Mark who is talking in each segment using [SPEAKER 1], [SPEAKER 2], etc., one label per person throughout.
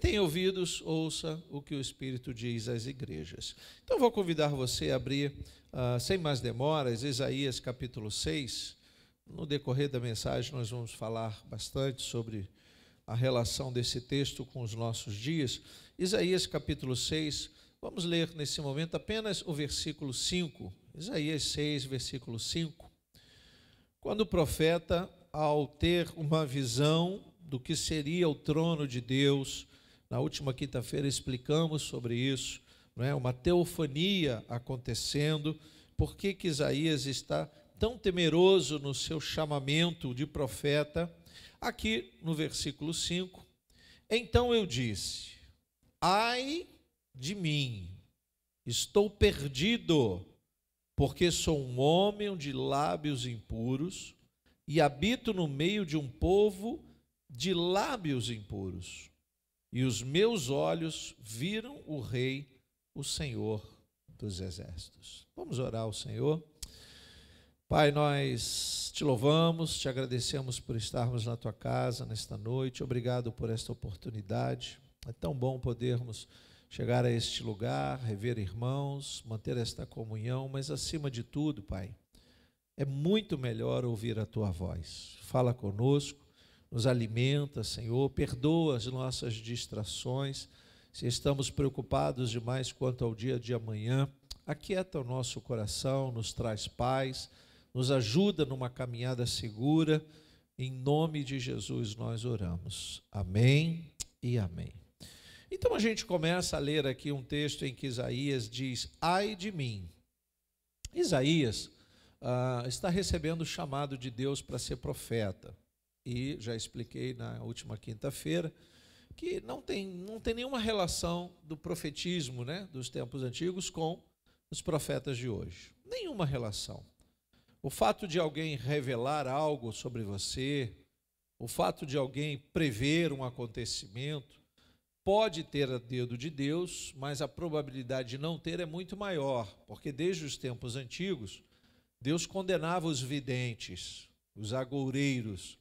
[SPEAKER 1] tem ouvidos, ouça o que o Espírito diz às igrejas. Então, vou convidar você a abrir, sem mais demoras, Isaías capítulo 6. No decorrer da mensagem, nós vamos falar bastante sobre a relação desse texto com os nossos dias. Isaías capítulo 6, vamos ler nesse momento apenas o versículo 5. Isaías 6, versículo 5. Quando o profeta, ao ter uma visão do que seria o trono de Deus, na última quinta-feira explicamos sobre isso, não é? Uma teofania acontecendo. Por que Isaías está tão temeroso no seu chamamento de profeta? Aqui no versículo 5, então eu disse: ai de mim, estou perdido, porque sou um homem de lábios impuros e habito no meio de um povo de lábios impuros. E os meus olhos viram o Rei, o Senhor dos Exércitos. Vamos orar ao Senhor. Pai, nós te louvamos, te agradecemos por estarmos na tua casa nesta noite. Obrigado por esta oportunidade. É tão bom podermos chegar a este lugar, rever irmãos, manter esta comunhão, mas acima de tudo, Pai, é muito melhor ouvir a tua voz. Fala conosco, nos alimenta, Senhor, perdoa as nossas distrações. Se estamos preocupados demais quanto ao dia de amanhã, aquieta o nosso coração, nos traz paz, nos ajuda numa caminhada segura. Em nome de Jesus nós oramos. Amém e amém. Então a gente começa a ler aqui um texto em que Isaías diz: ai de mim. Isaías está recebendo o chamado de Deus para ser profeta. E já expliquei na última quinta-feira que não tem nenhuma relação do profetismo, né, dos tempos antigos com os profetas de hoje. Nenhuma relação. O fato de alguém revelar algo sobre você, o fato de alguém prever um acontecimento, pode ter a dedo de Deus, mas a probabilidade de não ter é muito maior, porque desde os tempos antigos, Deus condenava os videntes, os agoureiros,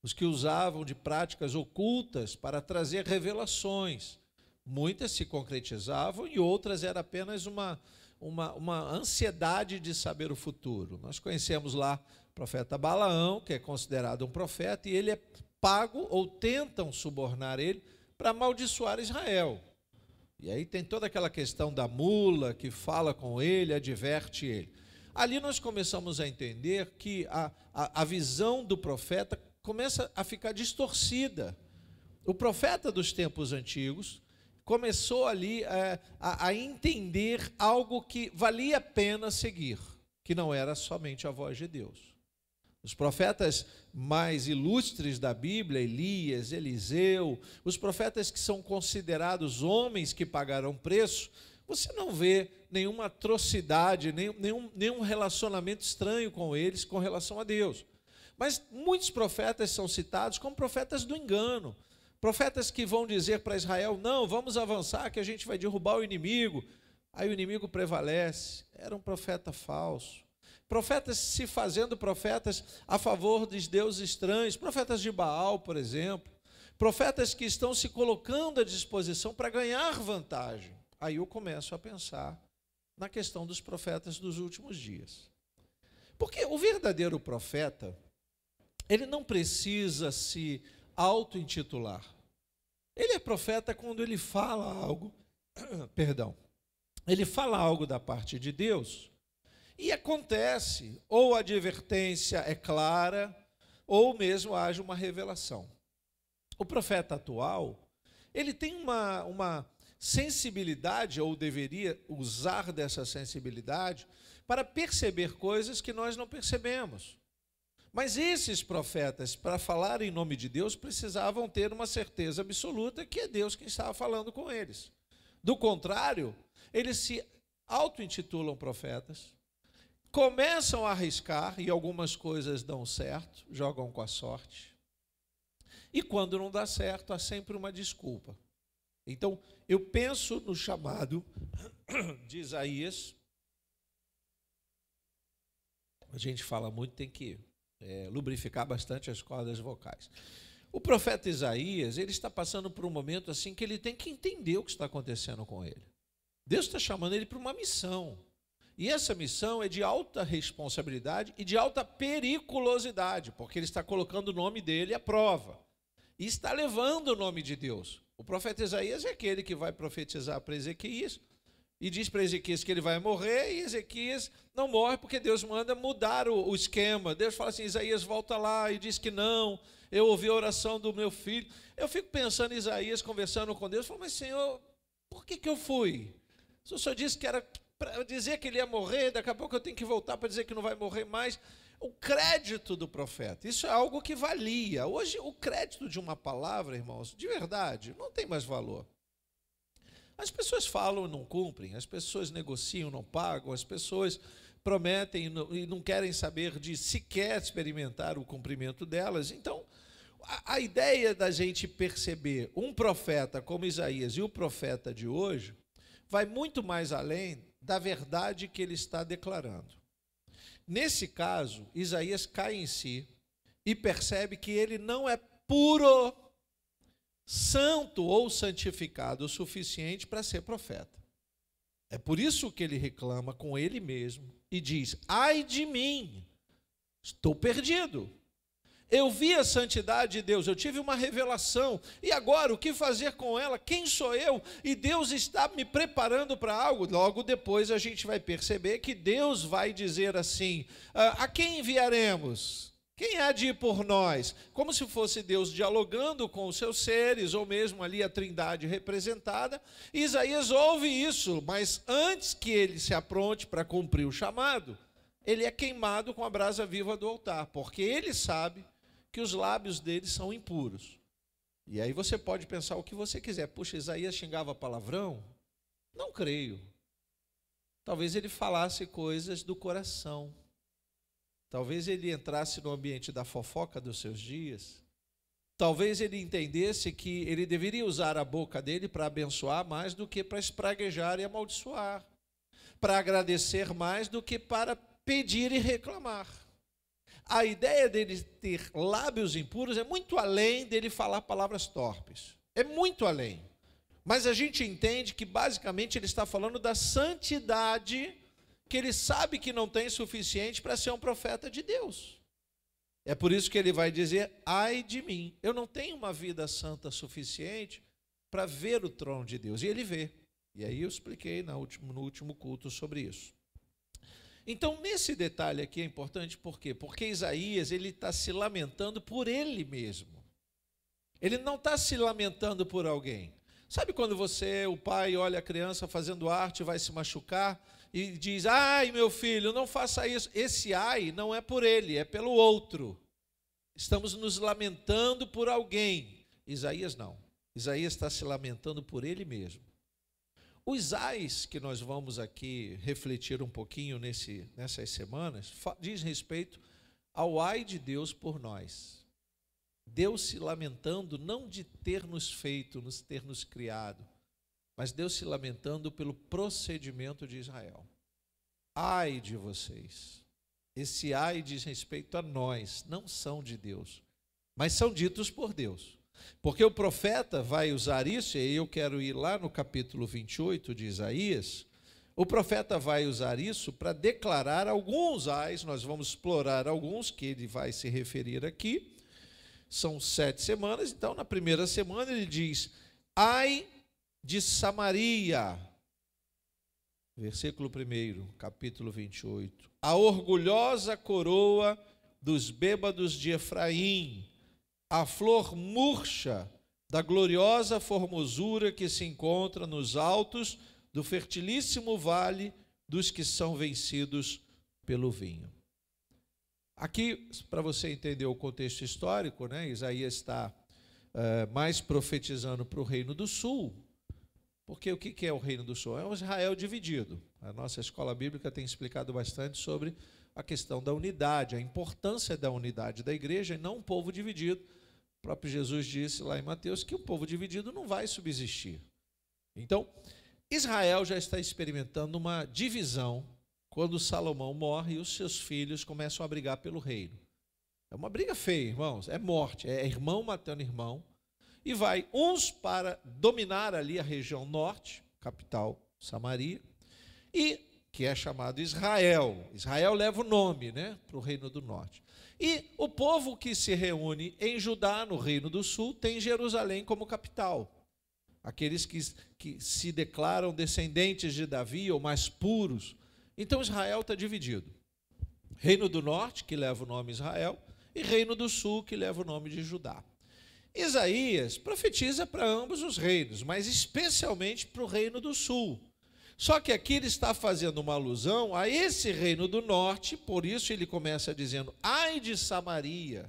[SPEAKER 1] os que usavam de práticas ocultas para trazer revelações. Muitas se concretizavam e outras era apenas uma ansiedade de saber o futuro. Nós conhecemos lá o profeta Balaão, que é considerado um profeta, e ele é pago, ou tentam subornar ele, para amaldiçoar Israel. E aí tem toda aquela questão da mula que fala com ele, adverte ele. Ali nós começamos a entender que a visão do profeta começa a ficar distorcida. O profeta dos tempos antigos começou ali a entender algo que valia a pena seguir, que não era somente a voz de Deus. Os profetas mais ilustres da Bíblia, Elias, Eliseu, os profetas que são considerados homens que pagaram preço, você não vê nenhuma atrocidade, nenhum relacionamento estranho com eles com relação a Deus. Mas muitos profetas são citados como profetas do engano. Profetas que vão dizer para Israel: não, vamos avançar que a gente vai derrubar o inimigo. Aí o inimigo prevalece. Era um profeta falso. Profetas se fazendo profetas a favor dos deuses estranhos. Profetas de Baal, por exemplo. Profetas que estão se colocando à disposição para ganhar vantagem. Aí eu começo a pensar na questão dos profetas dos últimos dias. Porque o verdadeiro profeta, ele não precisa se auto-intitular. Ele é profeta quando ele fala algo, ele fala algo da parte de Deus e acontece, ou a advertência é clara, ou mesmo haja uma revelação. O profeta atual, ele tem uma sensibilidade, ou deveria usar dessa sensibilidade, para perceber coisas que nós não percebemos. Mas esses profetas, para falar em nome de Deus, precisavam ter uma certeza absoluta que é Deus quem estava falando com eles. Do contrário, eles se auto-intitulam profetas, começam a arriscar, e algumas coisas dão certo, jogam com a sorte. E quando não dá certo, há sempre uma desculpa. Então, eu penso no chamado de Isaías. A gente fala muito, tem que lubrificar bastante as cordas vocais. O profeta Isaías, ele está passando por um momento assim que ele tem que entender o que está acontecendo com ele. Deus está chamando ele para uma missão. E essa missão é de alta responsabilidade e de alta periculosidade, porque ele está colocando o nome dele à prova. E está levando o nome de Deus. O profeta Isaías é aquele que vai profetizar para Ezequias, e diz para Ezequias que ele vai morrer, e Ezequias não morre porque Deus manda mudar o esquema. Deus fala assim, Isaías volta lá, e diz que não, eu ouvi a oração do meu filho. Eu fico pensando em Isaías conversando com Deus, falo, mas Senhor, por que eu fui? Se o Senhor disse que era para dizer que ele ia morrer, daqui a pouco eu tenho que voltar para dizer que não vai morrer mais. O crédito do profeta, isso é algo que valia. Hoje o crédito de uma palavra, irmãos, de verdade, não tem mais valor. As pessoas falam e não cumprem, as pessoas negociam, não pagam, as pessoas prometem e não querem saber de sequer experimentar o cumprimento delas. Então, a ideia da gente perceber um profeta como Isaías e o profeta de hoje vai muito mais além da verdade que ele está declarando. Nesse caso, Isaías cai em si e percebe que ele não é puro, santo ou santificado o suficiente para ser profeta. É por isso que ele reclama com ele mesmo e diz, ai de mim, estou perdido. Eu vi a santidade de Deus, eu tive uma revelação, e agora o que fazer com ela? Quem sou eu? E Deus está me preparando para algo. Logo depois a gente vai perceber que Deus vai dizer assim, a quem enviaremos? Quem há de ir por nós? Como se fosse Deus dialogando com os seus seres, ou mesmo ali a trindade representada. E Isaías ouve isso, mas antes que ele se apronte para cumprir o chamado, ele é queimado com a brasa viva do altar, porque ele sabe que os lábios dele são impuros. E aí você pode pensar o que você quiser. Puxa, Isaías xingava palavrão? Não creio. Talvez ele falasse coisas do coração. Talvez ele entrasse no ambiente da fofoca dos seus dias. Talvez ele entendesse que ele deveria usar a boca dele para abençoar mais do que para espraguejar e amaldiçoar. Para agradecer mais do que para pedir e reclamar. A ideia dele ter lábios impuros é muito além dele falar palavras torpes. É muito além. Mas a gente entende que basicamente ele está falando da santidade que ele sabe que não tem suficiente para ser um profeta de Deus. É por isso que ele vai dizer, ai de mim, eu não tenho uma vida santa suficiente para ver o trono de Deus. E ele vê. E aí eu expliquei no último culto sobre isso. Então, nesse detalhe aqui é importante, por quê? Porque Isaías, ele está se lamentando por ele mesmo. Ele não está se lamentando por alguém. Sabe quando você, o pai, olha a criança fazendo arte, vai se machucar e diz, ai, meu filho, não faça isso. Esse ai não é por ele, é pelo outro. Estamos nos lamentando por alguém. Isaías não. Isaías está se lamentando por ele mesmo. Os ais que nós vamos aqui refletir um pouquinho nessas semanas, diz respeito ao ai de Deus por nós. Deus se lamentando não de ter nos feito, ter nos criado, mas Deus se lamentando pelo procedimento de Israel. Ai de vocês. Esse ai diz respeito a nós, não são de Deus, mas são ditos por Deus. Porque o profeta vai usar isso, e eu quero ir lá no capítulo 28 de Isaías, o profeta vai usar isso para declarar alguns ais, nós vamos explorar alguns que ele vai se referir aqui, são 7 semanas, então na primeira semana ele diz, ai de Samaria, versículo 1, capítulo 28, a orgulhosa coroa dos bêbados de Efraim, a flor murcha da gloriosa formosura que se encontra nos altos do fertilíssimo vale dos que são vencidos pelo vinho. Aqui, para você entender o contexto histórico, né, Isaías está mais profetizando para o Reino do Sul, porque o que é o Reino do Sul? É um Israel dividido. A nossa escola bíblica tem explicado bastante sobre a questão da unidade, a importância da unidade da igreja e não um povo dividido. O próprio Jesus disse lá em Mateus que o povo dividido não vai subsistir. Então, Israel já está experimentando uma divisão quando Salomão morre e os seus filhos começam a brigar pelo reino. É uma briga feia, irmãos, é morte, é irmão matando irmão. E vai uns para dominar ali a região norte, capital Samaria, e que é chamado Israel. Israel leva o nome, né, para o reino do norte. E o povo que se reúne em Judá, no reino do sul, tem Jerusalém como capital. Aqueles que se declaram descendentes de Davi ou mais puros. Então Israel está dividido. Reino do norte, que leva o nome Israel, e reino do sul, que leva o nome de Judá. Isaías profetiza para ambos os reinos, mas especialmente para o reino do sul. Só que aqui ele está fazendo uma alusão a esse reino do norte, por isso ele começa dizendo, ai de Samaria,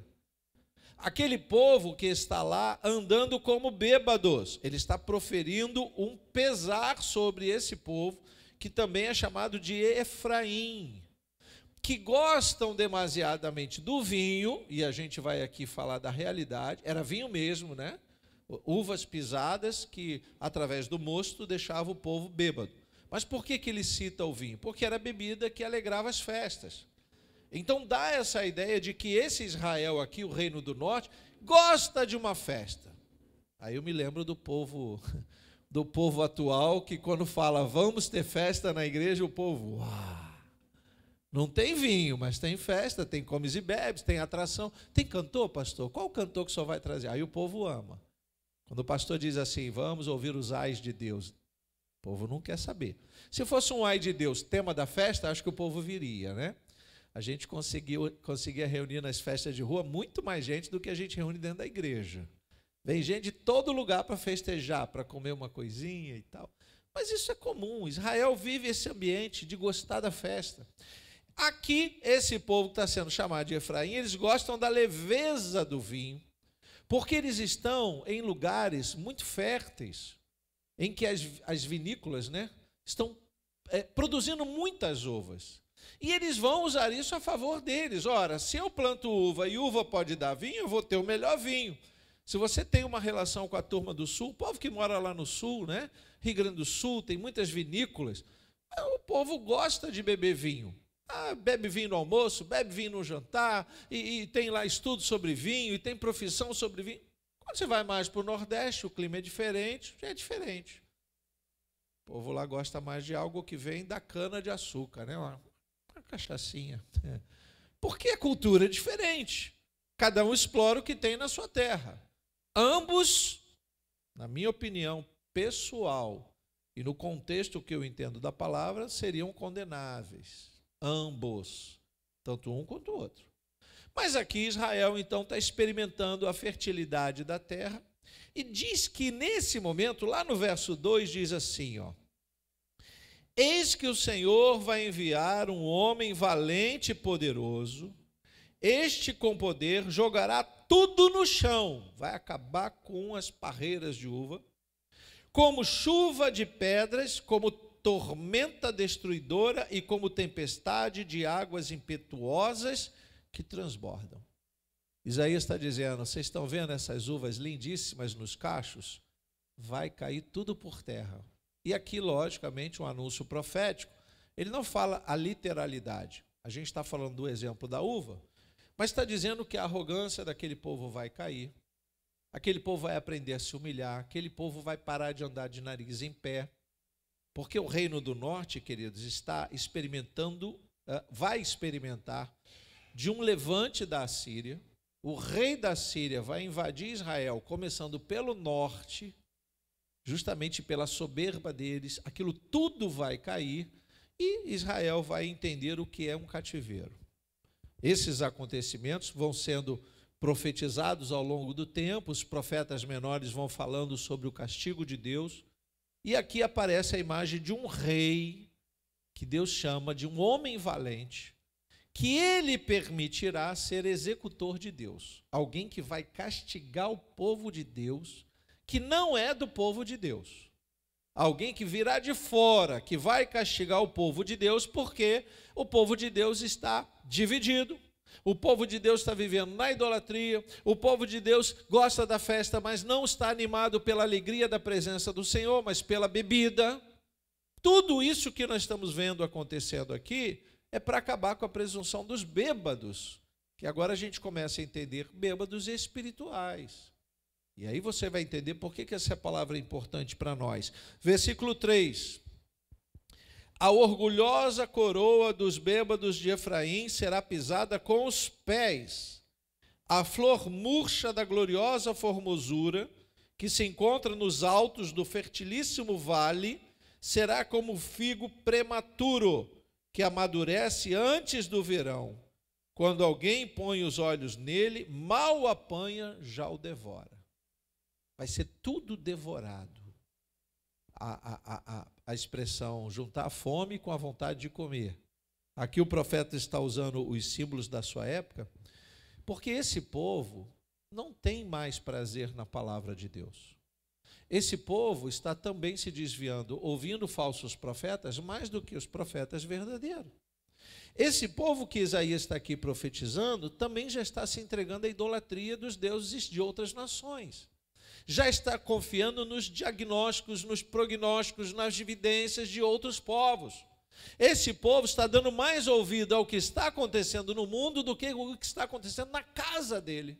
[SPEAKER 1] aquele povo que está lá andando como bêbados. Ele está proferindo um pesar sobre esse povo, que também é chamado de Efraim, que gostam demasiadamente do vinho, e a gente vai aqui falar da realidade, era vinho mesmo, né? Uvas pisadas que, através do mosto, deixava o povo bêbado. Mas por que ele cita o vinho? Porque era a bebida que alegrava as festas. Então dá essa ideia de que esse Israel aqui, o reino do norte, gosta de uma festa. Aí eu me lembro do povo atual, que quando fala vamos ter festa na igreja, o povo, uau! Não tem vinho, mas tem festa, tem comes e bebes, tem atração. Tem cantor, pastor? Qual cantor que o senhor vai trazer? Aí o povo ama. Quando o pastor diz assim, vamos ouvir os ais de Deus, o povo não quer saber. Se fosse um ai de Deus, tema da festa, acho que o povo viria, né? A gente conseguia reunir nas festas de rua muito mais gente do que a gente reúne dentro da igreja. Vem gente de todo lugar para festejar, para comer uma coisinha e tal. Mas isso é comum. Israel vive esse ambiente de gostar da festa. Aqui, esse povo que está sendo chamado de Efraim, eles gostam da leveza do vinho, porque eles estão em lugares muito férteis, em que as vinícolas, né, estão produzindo muitas uvas. E eles vão usar isso a favor deles. Ora, se eu planto uva e uva pode dar vinho, eu vou ter o melhor vinho. Se você tem uma relação com a turma do sul, o povo que mora lá no sul, né, Rio Grande do Sul, tem muitas vinícolas, o povo gosta de beber vinho. Bebe vinho no almoço, bebe vinho no jantar, e tem lá estudo sobre vinho, e tem profissão sobre vinho. Quando você vai mais para o Nordeste, o clima é diferente, já é diferente. O povo lá gosta mais de algo que vem da cana de açúcar, né? Uma cachaçinha. Porque a cultura é diferente. Cada um explora o que tem na sua terra. Ambos, na minha opinião pessoal, e no contexto que eu entendo da palavra, seriam condenáveis. Ambos, tanto um quanto o outro. Mas aqui Israel, então, está experimentando a fertilidade da terra, e diz que nesse momento, lá no verso 2, diz assim, ó, eis que o Senhor vai enviar um homem valente e poderoso, este com poder jogará tudo no chão, vai acabar com as parreiras de uva, como chuva de pedras, como tormenta destruidora e como tempestade de águas impetuosas que transbordam. Isaías está dizendo, vocês estão vendo essas uvas lindíssimas nos cachos? Vai cair tudo por terra. E aqui, logicamente, um anúncio profético, ele não fala a literalidade. A gente está falando do exemplo da uva, mas está dizendo que a arrogância daquele povo vai cair, aquele povo vai aprender a se humilhar, aquele povo vai parar de andar de nariz em pé, porque o reino do norte, queridos, está experimentando, vai experimentar de um levante da Assíria. O rei da Síria vai invadir Israel, começando pelo norte, justamente pela soberba deles, aquilo tudo vai cair e Israel vai entender o que é um cativeiro. Esses acontecimentos vão sendo profetizados ao longo do tempo, os profetas menores vão falando sobre o castigo de Deus, e aqui aparece a imagem de um rei, que Deus chama de um homem valente, que ele permitirá ser executor de Deus, alguém que vai castigar o povo de Deus, que não é do povo de Deus, alguém que virá de fora, que vai castigar o povo de Deus, porque o povo de Deus está dividido, o povo de Deus está vivendo na idolatria, o povo de Deus gosta da festa, mas não está animado pela alegria da presença do Senhor, mas pela bebida. Tudo isso que nós estamos vendo acontecendo aqui é para acabar com a presunção dos bêbados, que agora a gente começa a entender bêbados espirituais. E aí você vai entender por que essa palavra é importante para nós. Versículo 3. A orgulhosa coroa dos bêbados de Efraim será pisada com os pés. A flor murcha da gloriosa formosura, que se encontra nos altos do fertilíssimo vale, será como figo prematuro, que amadurece antes do verão. Quando alguém põe os olhos nele, mal apanha, já o devora. Vai ser tudo devorado. A expressão juntar a fome com a vontade de comer. Aqui o profeta está usando os símbolos da sua época, porque esse povo não tem mais prazer na palavra de Deus. Esse povo está também se desviando, ouvindo falsos profetas, mais do que os profetas verdadeiros. Esse povo que Isaías está aqui profetizando, também já está se entregando à idolatria dos deuses de outras nações. Já está confiando nos diagnósticos, nos prognósticos, nas evidências de outros povos. Esse povo está dando mais ouvido ao que está acontecendo no mundo do que o que está acontecendo na casa dele.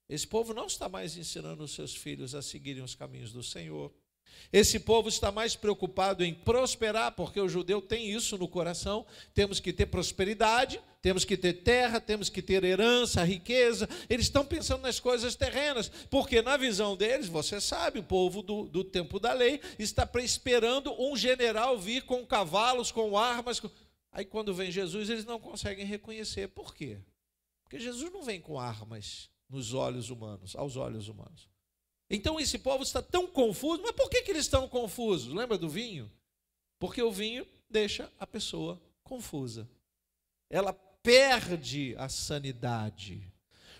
[SPEAKER 1] Esse povo não está mais ensinando os seus filhos a seguirem os caminhos do Senhor. Esse povo está mais preocupado em prosperar, porque o judeu tem isso no coração. Temos que ter prosperidade, temos que ter terra, temos que ter herança, riqueza. Eles estão pensando nas coisas terrenas, porque na visão deles, você sabe, o povo do tempo da lei está esperando um general vir com cavalos, com armas. Aí quando vem Jesus, eles não conseguem reconhecer. Por quê? Porque Jesus não vem com armas nos olhos humanos, aos olhos humanos. Então esse povo está tão confuso, mas por que eles estão confusos? Lembra do vinho? Porque o vinho deixa a pessoa confusa. Ela perde a sanidade.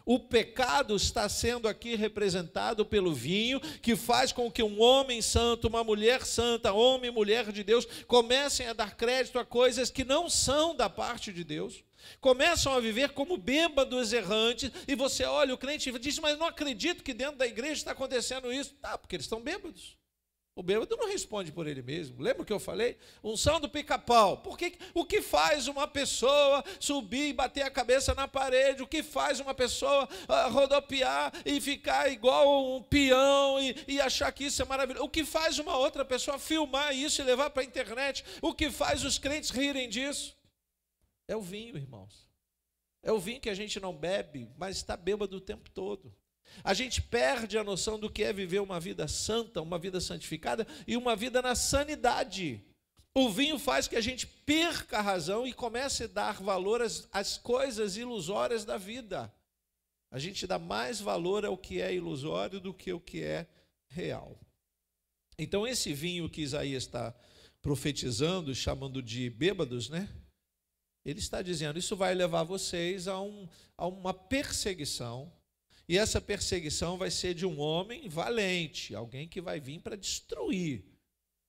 [SPEAKER 1] O pecado está sendo aqui representado pelo vinho, que faz com que um homem santo, uma mulher santa, homem e mulher de Deus, comecem a dar crédito a coisas que não são da parte de Deus. Começam a viver como bêbados errantes, e você olha, o crente diz, mas não acredito que dentro da igreja está acontecendo isso. Tá, porque eles estão bêbados. O bêbado não responde por ele mesmo. Lembra o que eu falei? Unção do pica-pau. O que faz uma pessoa subir e bater a cabeça na parede? O que faz uma pessoa rodopiar e ficar igual um peão e achar que isso é maravilhoso? O que faz uma outra pessoa filmar isso e levar para a internet? O que faz os crentes rirem disso? É o vinho, irmãos. É o vinho que a gente não bebe, mas está bêbado o tempo todo. A gente perde a noção do que é viver uma vida santa, uma vida santificada e uma vida na sanidade. O vinho faz que a gente perca a razão e comece a dar valor às coisas ilusórias da vida. A gente dá mais valor ao que é ilusório do que o que é real. Então esse vinho que Isaías está profetizando, chamando de bêbados, né? Ele está dizendo, isso vai levar vocês a uma perseguição, e essa perseguição vai ser de um homem valente, alguém que vai vir para destruir.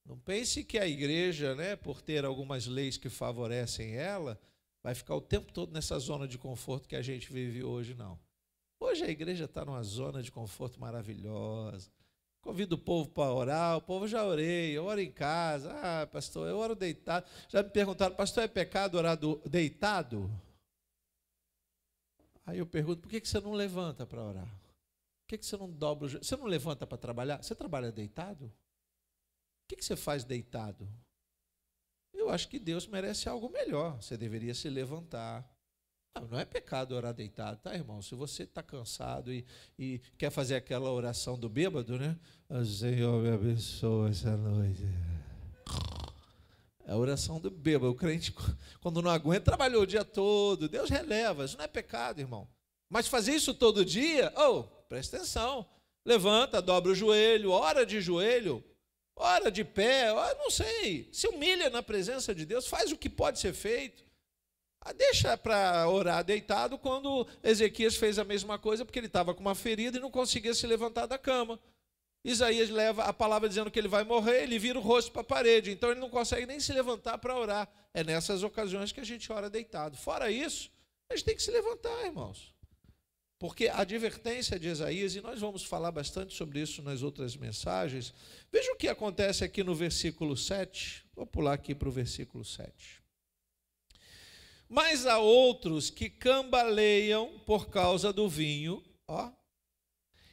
[SPEAKER 1] Não pense que a igreja, né, por ter algumas leis que favorecem ela, vai ficar o tempo todo nessa zona de conforto que a gente vive hoje, não. Hoje a igreja está numa zona de conforto maravilhosa. Convido o povo para orar, o povo já orei, eu oro em casa. Ah, pastor, eu oro deitado. Já me perguntaram, pastor, é pecado orar deitado? Aí eu pergunto, por que você não levanta para orar? Por que você não dobra o joelho? Você não levanta para trabalhar? Você trabalha deitado? O que você faz deitado? Eu acho que Deus merece algo melhor. Você deveria se levantar. Não é pecado orar deitado, tá, irmão? Se você está cansado e quer fazer aquela oração do bêbado, né? O Senhor me abençoe essa noite. É a oração do bêbado. O crente, quando não aguenta, trabalhou o dia todo. Deus releva. Isso não é pecado, irmão. Mas fazer isso todo dia, presta atenção. Levanta, dobra o joelho, ora de joelho, ora de pé, não sei. Se humilha na presença de Deus, faz o que pode ser feito. Deixa para orar deitado quando Ezequias fez a mesma coisa, porque ele estava com uma ferida e não conseguia se levantar da cama. Isaías leva a palavra dizendo que ele vai morrer, ele vira o rosto para a parede, então ele não consegue nem se levantar para orar. É nessas ocasiões que a gente ora deitado. Fora isso, a gente tem que se levantar, irmãos. Porque a advertência de Isaías, e nós vamos falar bastante sobre isso nas outras mensagens, veja o que acontece aqui no versículo 7. Vou pular aqui para o versículo 7. Mas há outros que cambaleiam por causa do vinho, ó,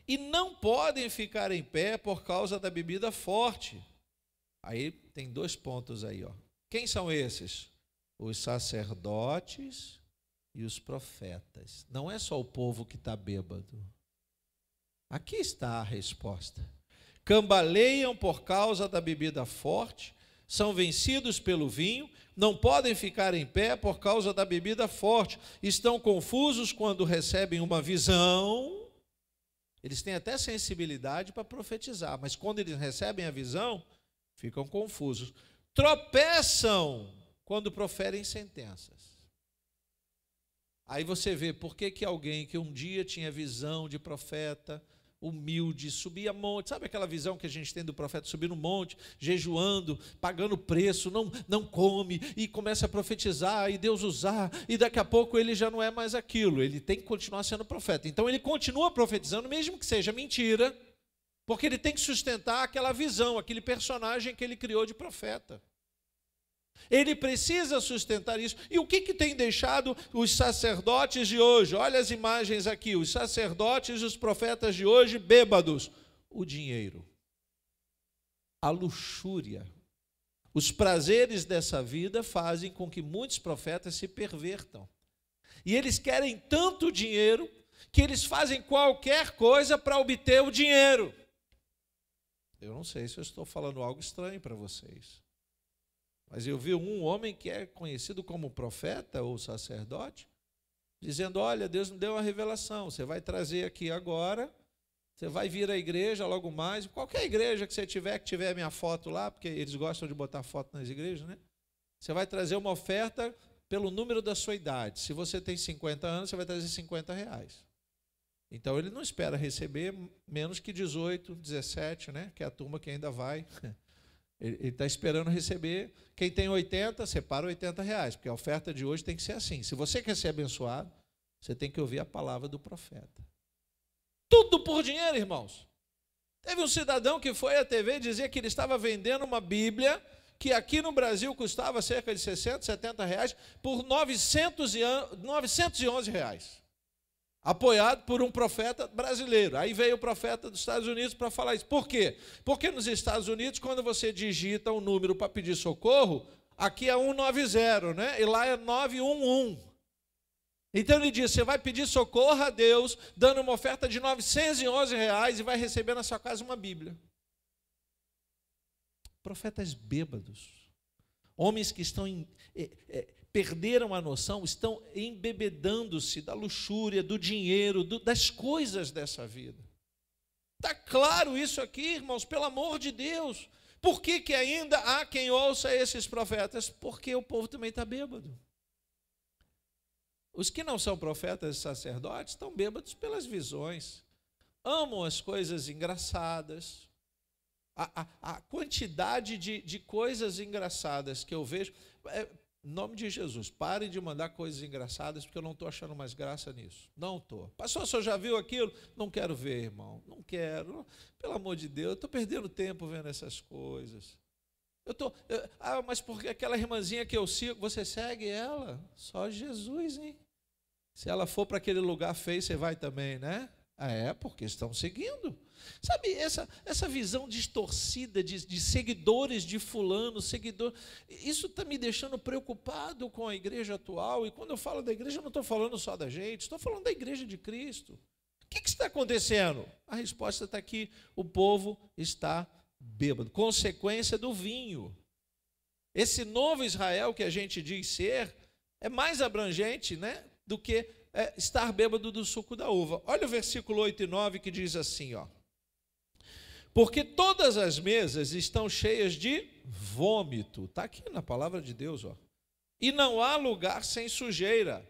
[SPEAKER 1] e não podem ficar em pé por causa da bebida forte. Aí tem 2 pontos aí, ó. Quem são esses? Os sacerdotes e os profetas. Não é só o povo que está bêbado. Aqui está a resposta. Cambaleiam por causa da bebida forte, são vencidos pelo vinho, não podem ficar em pé por causa da bebida forte, estão confusos quando recebem uma visão. Eles têm até sensibilidade para profetizar, mas quando eles recebem a visão, ficam confusos. Tropeçam quando proferem sentenças. Aí você vê por que alguém que um dia tinha visão de profeta, humilde, subia monte, sabe aquela visão que a gente tem do profeta subir no monte, jejuando, pagando preço, não come, e começa a profetizar, e Deus usar, e daqui a pouco ele já não é mais aquilo, ele tem que continuar sendo profeta. Então ele continua profetizando, mesmo que seja mentira, porque ele tem que sustentar aquela visão, aquele personagem que ele criou de profeta. Ele precisa sustentar isso. E o que tem deixado os sacerdotes de hoje? Olha as imagens aqui, os sacerdotes e os profetas de hoje bêbados. O dinheiro, a luxúria, os prazeres dessa vida fazem com que muitos profetas se pervertam. E eles querem tanto dinheiro que eles fazem qualquer coisa para obter o dinheiro. Eu não sei se eu estou falando algo estranho para vocês. Mas eu vi um homem que é conhecido como profeta ou sacerdote, dizendo, olha, Deus me deu uma revelação, você vai trazer aqui agora, você vai vir à igreja logo mais, qualquer igreja que você tiver, que tiver a minha foto lá, porque eles gostam de botar foto nas igrejas, né? Você vai trazer uma oferta pelo número da sua idade. Se você tem 50 anos, você vai trazer R$50. Então ele não espera receber menos que 18, 17, né? Que é a turma que ainda vai... Ele está esperando receber. Quem tem 80, separa R$80, porque a oferta de hoje tem que ser assim. Se você quer ser abençoado, você tem que ouvir a palavra do profeta. Tudo por dinheiro, irmãos. Teve um cidadão que foi à TV dizer que ele estava vendendo uma Bíblia que aqui no Brasil custava cerca de R$60, R$70 por R$911. Apoiado por um profeta brasileiro. Aí veio o profeta dos Estados Unidos para falar isso. Por quê? Porque nos Estados Unidos, quando você digita um número para pedir socorro, aqui é 190, né? E lá é 911. Então ele diz, você vai pedir socorro a Deus, dando uma oferta de R$911 e vai receber na sua casa uma Bíblia. Profetas bêbados. Homens que estão perderam a noção, estão embebedando-se da luxúria, do dinheiro, das coisas dessa vida. Está claro isso aqui, irmãos, pelo amor de Deus. Por que ainda há quem ouça esses profetas? Porque o povo também está bêbado. Os que não são profetas e sacerdotes estão bêbados pelas visões, amam as coisas engraçadas. A quantidade de coisas engraçadas que eu vejo... Em nome de Jesus, pare de mandar coisas engraçadas, porque eu não estou achando mais graça nisso. Não estou. Pastor, o senhor já viu aquilo? Não quero ver, irmão. Não quero. Pelo amor de Deus, eu estou perdendo tempo vendo essas coisas. Mas porque aquela irmãzinha que eu sigo, você segue ela? Só Jesus, hein? Se ela for para aquele lugar feio, você vai também, né? Porque estão seguindo. Sabe, essa visão distorcida de seguidores de fulano, isso está me deixando preocupado com a igreja atual. E quando eu falo da igreja, eu não estou falando só da gente, estou falando da igreja de Cristo. O que está acontecendo? A resposta está aqui, o povo está bêbado, consequência do vinho. Esse novo Israel que a gente diz ser, é mais abrangente, né, do que estar bêbado do suco da uva. Olha o versículo 8 e 9 que diz assim, ó. Porque todas as mesas estão cheias de vômito. Está aqui na palavra de Deus, ó. E não há lugar sem sujeira.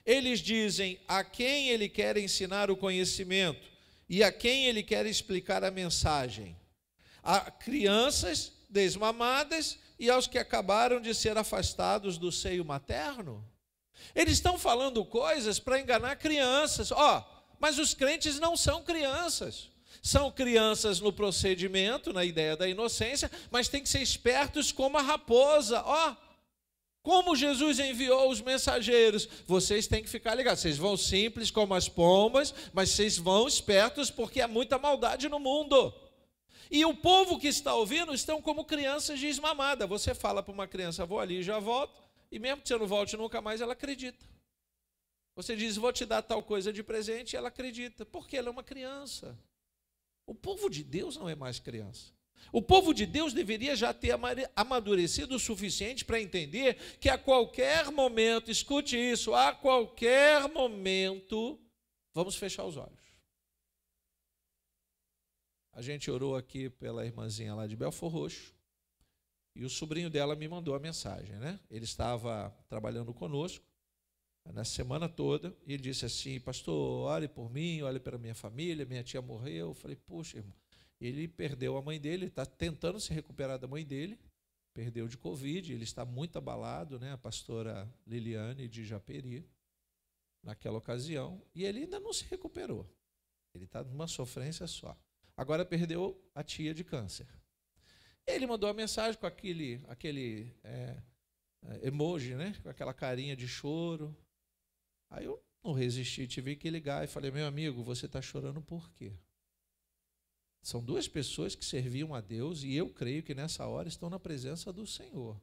[SPEAKER 1] Eles dizem a quem ele quer ensinar o conhecimento e a quem ele quer explicar a mensagem. A crianças desmamadas e aos que acabaram de ser afastados do seio materno. Eles estão falando coisas para enganar crianças. Mas os crentes não são crianças. São crianças no procedimento, na ideia da inocência, mas tem que ser espertos como a raposa. Como Jesus enviou os mensageiros, vocês têm que ficar ligados. Vocês vão simples como as pombas, mas vocês vão espertos porque há muita maldade no mundo. E o povo que está ouvindo estão como crianças desmamadas. Você fala para uma criança, vou ali e já volto, e mesmo que você não volte nunca mais, ela acredita. Você diz, vou te dar tal coisa de presente, e ela acredita, porque ela é uma criança. O povo de Deus não é mais criança. O povo de Deus deveria já ter amadurecido o suficiente para entender que a qualquer momento, escute isso, a qualquer momento, vamos fechar os olhos. A gente orou aqui pela irmãzinha lá de Belfor Roxo, e o sobrinho dela me mandou a mensagem, né? Ele estava trabalhando conosco na semana toda, e ele disse assim, pastor, ore por mim, ore pela minha família, minha tia morreu. Eu falei, puxa, irmão, ele perdeu a mãe dele, está tentando se recuperar da mãe dele, perdeu de Covid, ele está muito abalado, né? A pastora Liliane de Japeri, naquela ocasião, e ele ainda não se recuperou, ele está numa sofrência só. Agora perdeu a tia de câncer. Ele mandou uma mensagem com aquele emoji, né? Com aquela carinha de choro. Aí eu não resisti, tive que ligar e falei, meu amigo, você está chorando por quê? São duas pessoas que serviam a Deus e eu creio que nessa hora estão na presença do Senhor.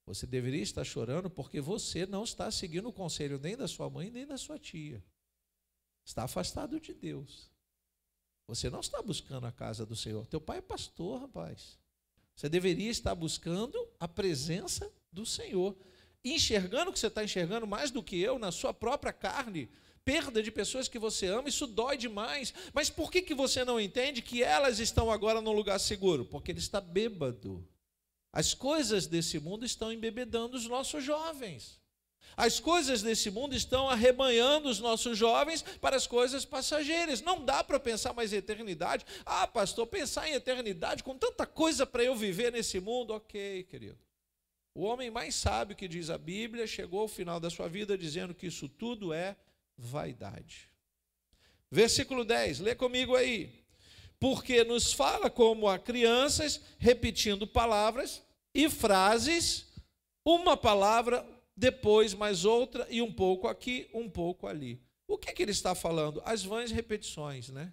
[SPEAKER 1] Você deveria estar chorando porque você não está seguindo o conselho nem da sua mãe nem da sua tia. Está afastado de Deus. Você não está buscando a casa do Senhor. Teu pai é pastor, rapaz. Você deveria estar buscando a presença do Senhor. Enxergando o que você está enxergando mais do que eu, na sua própria carne, perda de pessoas que você ama, isso dói demais. Mas por que você não entende que elas estão agora num lugar seguro? Porque ele está bêbado. As coisas desse mundo estão embebedando os nossos jovens. As coisas desse mundo estão arrebanhando os nossos jovens para as coisas passageiras. Não dá para pensar mais em eternidade. Ah, pastor, pensar em eternidade com tanta coisa para eu viver nesse mundo. Ok, querido. O homem mais sábio que diz a Bíblia chegou ao final da sua vida dizendo que isso tudo é vaidade. Versículo 10, lê comigo aí. Porque nos fala como a crianças, repetindo palavras e frases, uma palavra, depois mais outra, e um pouco aqui, um pouco ali. O que ele está falando? As vãs repetições, né?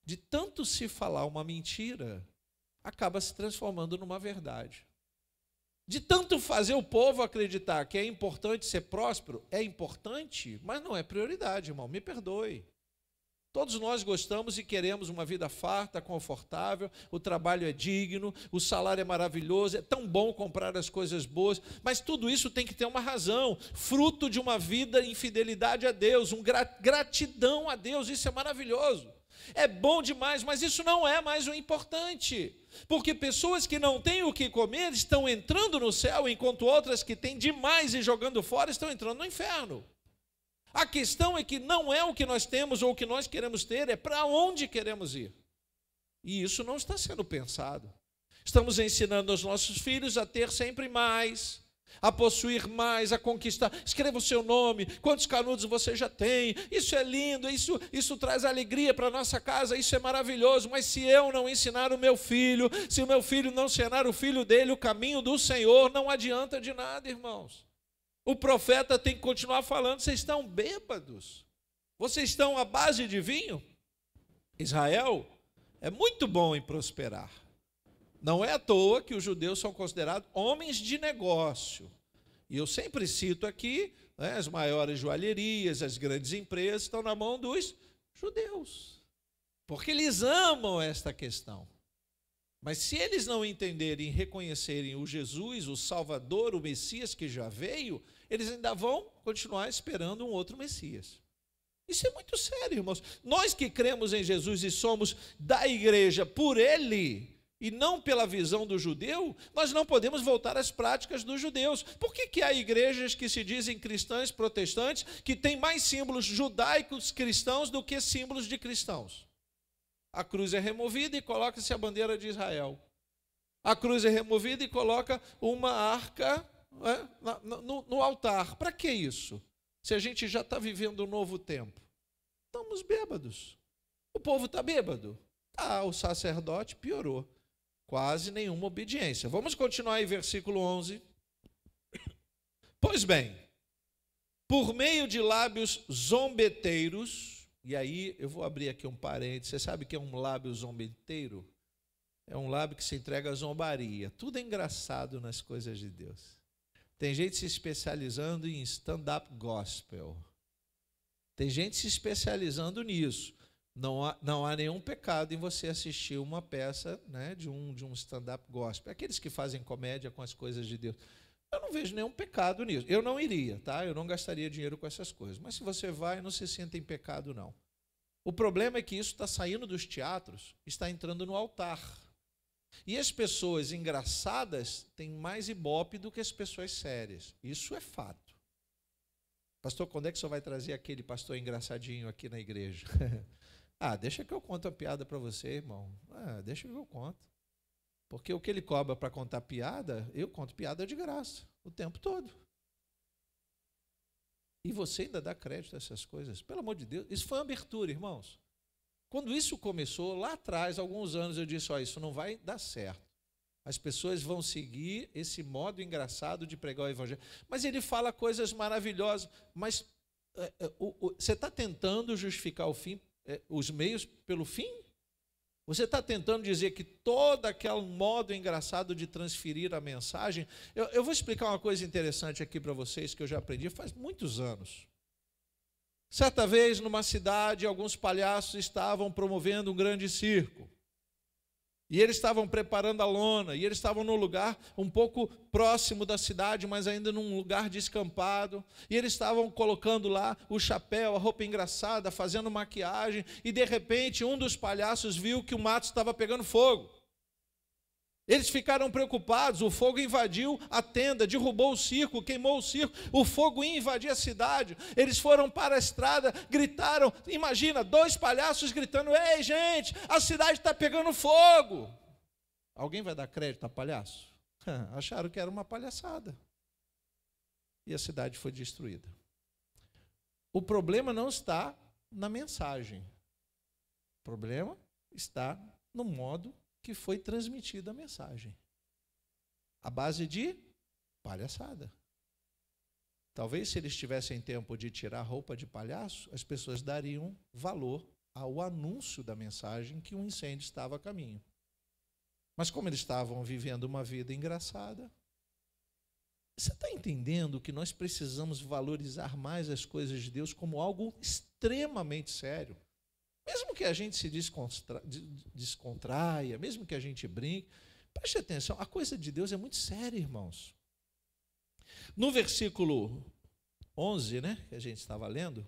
[SPEAKER 1] De tanto se falar uma mentira, acaba se transformando numa verdade. De tanto fazer o povo acreditar que é importante ser próspero, é importante, mas não é prioridade, irmão, me perdoe. Todos nós gostamos e queremos uma vida farta, confortável, o trabalho é digno, o salário é maravilhoso, é tão bom comprar as coisas boas, mas tudo isso tem que ter uma razão, fruto de uma vida em fidelidade a Deus, gratidão a Deus, isso é maravilhoso. É bom demais, mas isso não é mais o importante, porque pessoas que não têm o que comer estão entrando no céu, enquanto outras que têm demais e jogando fora estão entrando no inferno. A questão é que não é o que nós temos ou o que nós queremos ter, é para onde queremos ir. E isso não está sendo pensado. Estamos ensinando aos nossos filhos a ter sempre mais, a possuir mais, a conquistar. Escreva o seu nome, quantos canudos você já tem. Isso é lindo, isso traz alegria para a nossa casa, isso é maravilhoso. Mas se eu não ensinar o meu filho, se o meu filho não ensinar o filho dele o caminho do Senhor, não adianta de nada, irmãos. O profeta tem que continuar falando, vocês estão bêbados, vocês estão à base de vinho. Israel é muito bom em prosperar. Não é à toa que os judeus são considerados homens de negócio. E eu sempre cito aqui, né, as maiores joalherias, as grandes empresas estão na mão dos judeus, porque eles amam esta questão. Mas se eles não entenderem e reconhecerem o Jesus, o Salvador, o Messias que já veio, eles ainda vão continuar esperando um outro Messias. Isso é muito sério, irmãos. Nós que cremos em Jesus e somos da igreja por Ele, e não pela visão do judeu, nós não podemos voltar às práticas dos judeus. Por que há igrejas que se dizem cristãs, protestantes, que têm mais símbolos judaicos cristãos do que símbolos de cristãos? A cruz é removida e coloca-se a bandeira de Israel. A cruz é removida e coloca uma arca, né, no altar. Para que isso? Se a gente já está vivendo um novo tempo. Estamos bêbados. O povo está bêbado. O sacerdote piorou. Quase nenhuma obediência. Vamos continuar aí, versículo 11. Pois bem, por meio de lábios zombeteiros, e aí eu vou abrir aqui um parênteses, você sabe o que é um lábio zombeteiro? É um lábio que se entrega à zombaria. Tudo é engraçado nas coisas de Deus. Tem gente se especializando em stand-up gospel. Tem gente se especializando nisso. Não há nenhum pecado em você assistir uma peça, né, de um stand-up gospel. Aqueles que fazem comédia com as coisas de Deus. Eu não vejo nenhum pecado nisso. Eu não iria, tá? Eu não gastaria dinheiro com essas coisas. Mas se você vai, não se sinta em pecado, não. O problema é que isso está saindo dos teatros, está entrando no altar. E as pessoas engraçadas têm mais ibope do que as pessoas sérias. Isso é fato. Pastor, quando é que o senhor vai trazer aquele pastor engraçadinho aqui na igreja? Deixa que eu conto a piada para você, irmão. Deixa que eu conto. Porque o que ele cobra para contar piada, eu conto piada de graça, o tempo todo. E você ainda dá crédito a essas coisas? Pelo amor de Deus, isso foi uma abertura, irmãos. Quando isso começou, lá atrás, alguns anos, eu disse, isso não vai dar certo. As pessoas vão seguir esse modo engraçado de pregar o evangelho. Mas ele fala coisas maravilhosas. Mas você está tentando justificar o fim, os meios pelo fim? Você está tentando dizer que todo aquele modo engraçado de transferir a mensagem... Eu vou explicar uma coisa interessante aqui para vocês, que eu já aprendi faz muitos anos. Certa vez, numa cidade, alguns palhaços estavam promovendo um grande circo. E eles estavam preparando a lona, e eles estavam num lugar um pouco próximo da cidade, mas ainda num lugar descampado. E eles estavam colocando lá o chapéu, a roupa engraçada, fazendo maquiagem, e de repente um dos palhaços viu que o mato estava pegando fogo. Eles ficaram preocupados, o fogo invadiu a tenda, derrubou o circo, queimou o circo, o fogo ia invadir a cidade. Eles foram para a estrada, gritaram, imagina, 2 palhaços gritando, ei gente, a cidade está pegando fogo. Alguém vai dar crédito a palhaço? Acharam que era uma palhaçada. E a cidade foi destruída. O problema não está na mensagem. O problema está no modo que foi transmitida a mensagem. A base de palhaçada. Talvez se eles tivessem tempo de tirar a roupa de palhaço, as pessoas dariam valor ao anúncio da mensagem que um incêndio estava a caminho. Mas como eles estavam vivendo uma vida engraçada, você está entendendo que nós precisamos valorizar mais as coisas de Deus como algo extremamente sério? Mesmo que a gente se descontraia, mesmo que a gente brinque, preste atenção, a coisa de Deus é muito séria, irmãos. No versículo 11, que a gente estava lendo,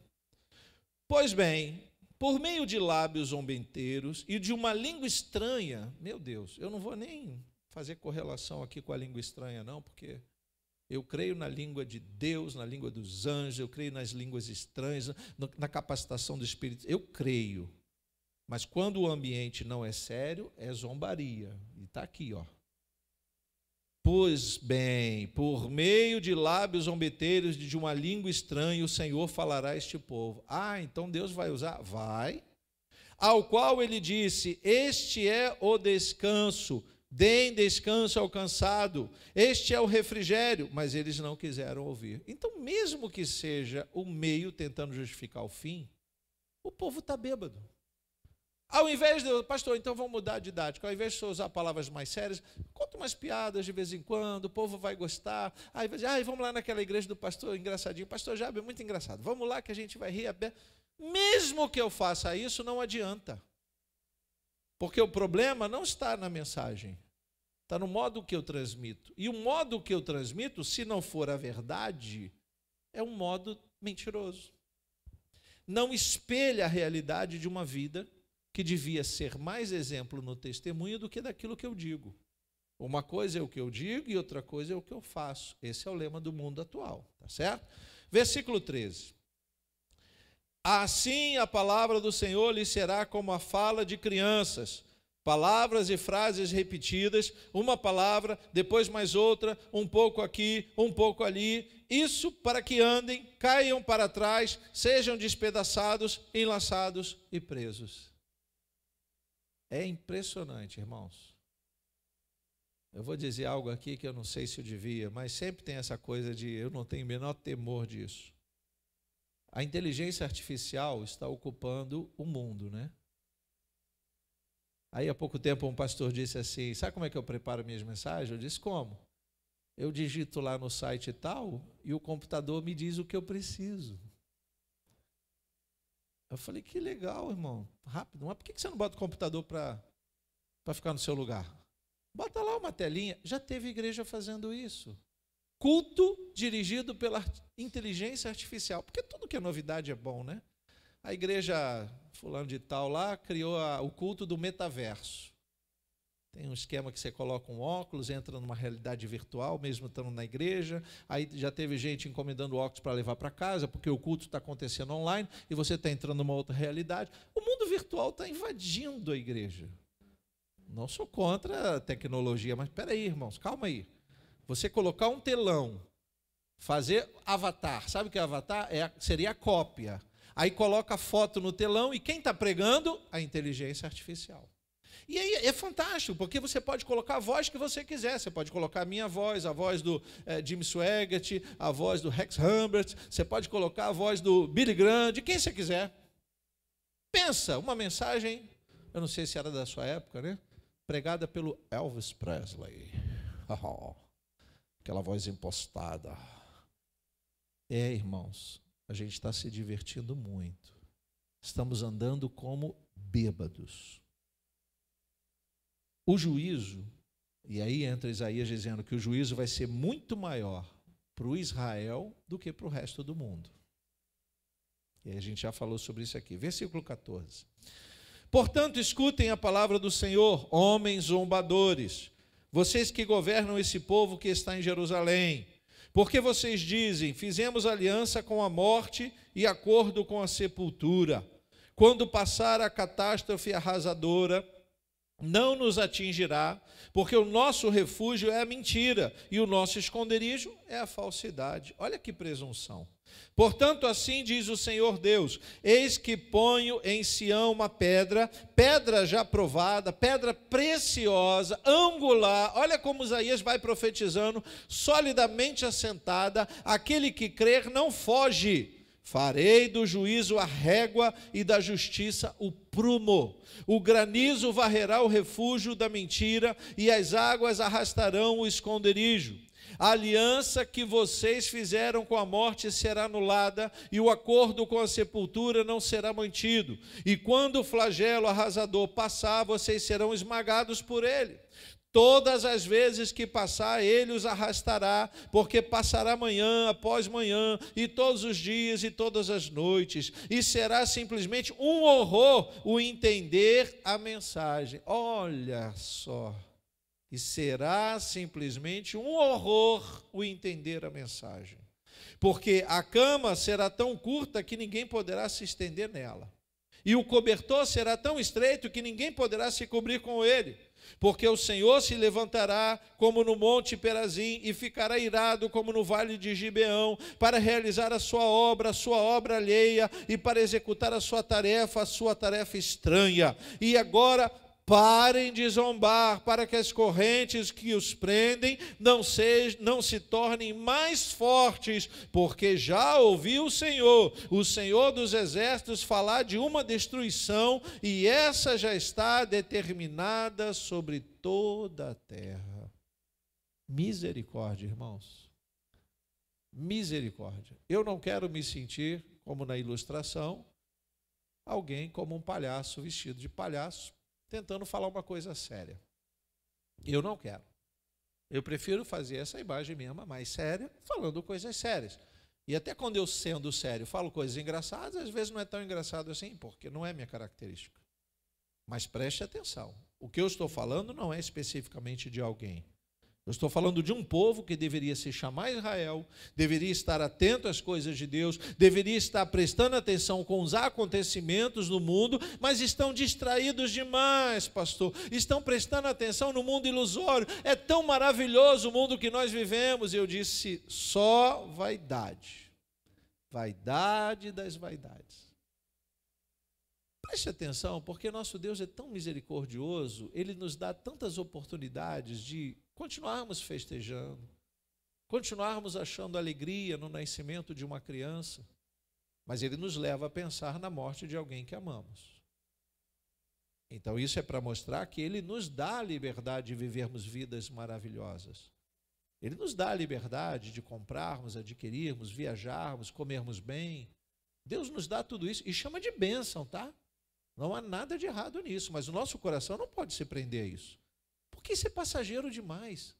[SPEAKER 1] pois bem, por meio de lábios zombeteiros e de uma língua estranha, meu Deus, eu não vou nem fazer correlação aqui com a língua estranha, não, porque eu creio na língua de Deus, na língua dos anjos, eu creio nas línguas estranhas, na capacitação do Espírito, eu creio. Mas quando o ambiente não é sério, é zombaria. E está aqui, Pois bem, por meio de lábios zombeteiros de uma língua estranha, o Senhor falará a este povo. Então Deus vai usar? Vai. Ao qual ele disse, este é o descanso, deem descanso ao cansado, este é o refrigério, mas eles não quiseram ouvir. Então, mesmo que seja o meio tentando justificar o fim, o povo está bêbado. Ao invés de, pastor, então vamos mudar de didática, ao invés de usar palavras mais sérias, conta umas piadas de vez em quando, o povo vai gostar. Aí vai dizer, vamos lá naquela igreja do pastor engraçadinho, pastor Jabe é muito engraçado, vamos lá que a gente vai rir. Mesmo que eu faça isso, não adianta. Porque o problema não está na mensagem, está no modo que eu transmito. E o modo que eu transmito, se não for a verdade, é um modo mentiroso. Não espelha a realidade de uma vida que devia ser mais exemplo no testemunho do que daquilo que eu digo. Uma coisa é o que eu digo e outra coisa é o que eu faço. Esse é o lema do mundo atual, tá certo? Versículo 13. Assim a palavra do Senhor lhe será como a fala de crianças, palavras e frases repetidas, uma palavra, depois mais outra, um pouco aqui, um pouco ali, isso para que andem, caiam para trás, sejam despedaçados, enlaçados e presos. É impressionante, irmãos. Eu vou dizer algo aqui que eu não sei se eu devia, mas sempre tem essa coisa de eu não tenho o menor temor disso. A inteligência artificial está ocupando o mundo, né? Aí, há pouco tempo, um pastor disse assim, sabe como é que eu preparo minhas mensagens? Eu disse, como? Eu digito lá no site e tal, e o computador me diz o que eu preciso. Eu falei, que legal, irmão, rápido. Mas por que você não bota o computador para ficar no seu lugar? Bota lá uma telinha. Já teve igreja fazendo isso. Culto dirigido pela inteligência artificial. Porque tudo que é novidade é bom, né? A igreja fulano de tal lá criou o culto do metaverso. Tem um esquema que você coloca um óculos, entra numa realidade virtual, mesmo estando na igreja. Aí já teve gente encomendando óculos para levar para casa, porque o culto está acontecendo online e você está entrando numa outra realidade. O mundo virtual está invadindo a igreja. Não sou contra a tecnologia, mas espera aí, irmãos, calma aí. Você colocar um telão, fazer avatar, sabe o que é avatar? Seria a cópia. Aí coloca a foto no telão e quem está pregando? A inteligência artificial. E aí é fantástico, porque você pode colocar a voz que você quiser. Você pode colocar a minha voz, a voz do Jim Swaggart, a voz do Rex Humbert, você pode colocar a voz do Billy Graham, de quem você quiser. Pensa, uma mensagem, eu não sei se era da sua época, né? Pregada pelo Elvis Presley. Aquela voz impostada. Irmãos, a gente está se divertindo muito. Estamos andando como bêbados. O juízo, e aí entra Isaías dizendo que o juízo vai ser muito maior para o Israel do que para o resto do mundo. E a gente já falou sobre isso aqui. Versículo 14. Portanto, escutem a palavra do Senhor, homens zombadores, vocês que governam esse povo que está em Jerusalém. Porque vocês dizem, fizemos aliança com a morte e acordo com a sepultura. Quando passar a catástrofe arrasadora, não nos atingirá, porque o nosso refúgio é a mentira e o nosso esconderijo é a falsidade. Olha que presunção. Portanto, assim diz o Senhor Deus, eis que ponho em Sião uma pedra, pedra já provada, pedra preciosa, angular, olha como Isaías vai profetizando, solidamente assentada, aquele que crer não foge. Farei do juízo a régua e da justiça o prumo. O granizo varrerá o refúgio da mentira e as águas arrastarão o esconderijo. A aliança que vocês fizeram com a morte será anulada e o acordo com a sepultura não será mantido. E quando o flagelo arrasador passar, vocês serão esmagados por ele. Todas as vezes que passar, ele os arrastará, porque passará manhã após manhã, e todos os dias e todas as noites, e será simplesmente um horror o entender a mensagem. Olha só, e será simplesmente um horror o entender a mensagem, porque a cama será tão curta que ninguém poderá se estender nela, e o cobertor será tão estreito que ninguém poderá se cobrir com ele. Porque o Senhor se levantará como no monte Perazim e ficará irado como no vale de Gibeão, para realizar a sua obra alheia, e para executar a sua tarefa estranha. E agora parem de zombar, para que as correntes que os prendem não se tornem mais fortes, porque já ouviu o Senhor dos exércitos, falar de uma destruição, e essa já está determinada sobre toda a terra. Misericórdia, irmãos. Misericórdia. Eu não quero me sentir, como na ilustração, alguém como um palhaço vestido de palhaço, tentando falar uma coisa séria. Eu não quero. Eu prefiro fazer essa imagem mesmo mais séria, falando coisas sérias. E até quando eu, sendo sério, falo coisas engraçadas, às vezes não é tão engraçado assim, porque não é minha característica. Mas preste atenção. O que eu estou falando não é especificamente de alguém. Eu estou falando de um povo que deveria se chamar Israel, deveria estar atento às coisas de Deus, deveria estar prestando atenção com os acontecimentos do mundo, mas estão distraídos demais, pastor. Estão prestando atenção no mundo ilusório. É tão maravilhoso o mundo que nós vivemos. E eu disse, só vaidade. Vaidade das vaidades. Preste atenção, porque nosso Deus é tão misericordioso, Ele nos dá tantas oportunidades de continuarmos festejando, continuarmos achando alegria no nascimento de uma criança, mas Ele nos leva a pensar na morte de alguém que amamos. Então isso é para mostrar que Ele nos dá a liberdade de vivermos vidas maravilhosas. Ele nos dá a liberdade de comprarmos, adquirirmos, viajarmos, comermos bem. Deus nos dá tudo isso e chama de bênção, tá? Não há nada de errado nisso, mas o nosso coração não pode se prender a isso, porque isso é passageiro demais.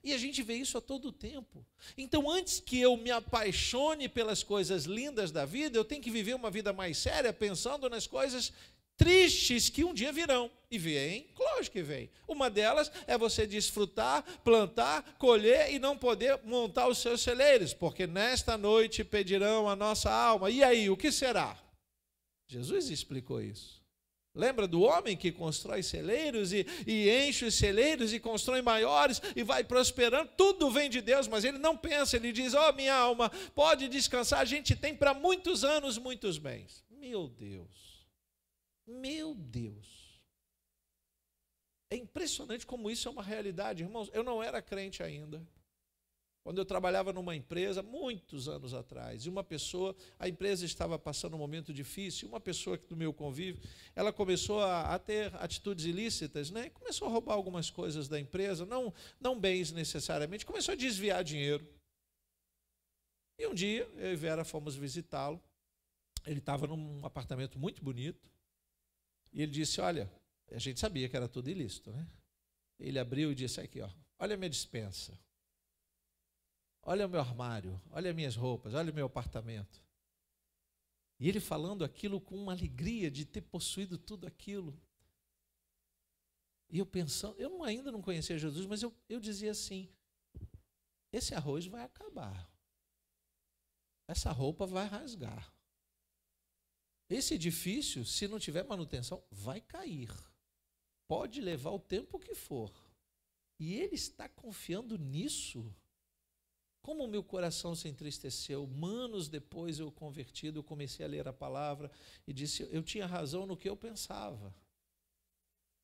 [SPEAKER 1] E a gente vê isso a todo tempo. Então, antes que eu me apaixone pelas coisas lindas da vida, eu tenho que viver uma vida mais séria, pensando nas coisas tristes que um dia virão. E vem, lógico que vem. Uma delas é você desfrutar, plantar, colher e não poder montar os seus celeiros, porque nesta noite pedirão a nossa alma. E aí, o que será? Jesus explicou isso. Lembra do homem que constrói celeiros e enche os celeiros e constrói maiores e vai prosperando? Tudo vem de Deus, mas ele não pensa, ele diz, minha alma, pode descansar, a gente tem para muitos anos muitos bens. Meu Deus, meu Deus. É impressionante como isso é uma realidade, irmãos. Eu não era crente ainda. Quando eu trabalhava numa empresa, muitos anos atrás, e uma pessoa, a empresa estava passando um momento difícil, uma pessoa do meu convívio, ela começou a ter atitudes ilícitas, né? Começou a roubar algumas coisas da empresa, não bens necessariamente, começou a desviar dinheiro. E um dia, eu e Vera fomos visitá-lo, ele estava num apartamento muito bonito, e ele disse, olha, a gente sabia que era tudo ilícito, né? Ele abriu e disse, aqui, olha a minha despensa. Olha o meu armário, olha as minhas roupas, olha o meu apartamento. E ele falando aquilo com uma alegria de ter possuído tudo aquilo. E eu pensando, eu ainda não conhecia Jesus, mas eu dizia assim, esse arroz vai acabar. Essa roupa vai rasgar. Esse edifício, se não tiver manutenção, vai cair. Pode levar o tempo que for. E ele está confiando nisso. Como o meu coração se entristeceu, anos depois eu convertido, eu comecei a ler a palavra e disse, eu tinha razão no que eu pensava.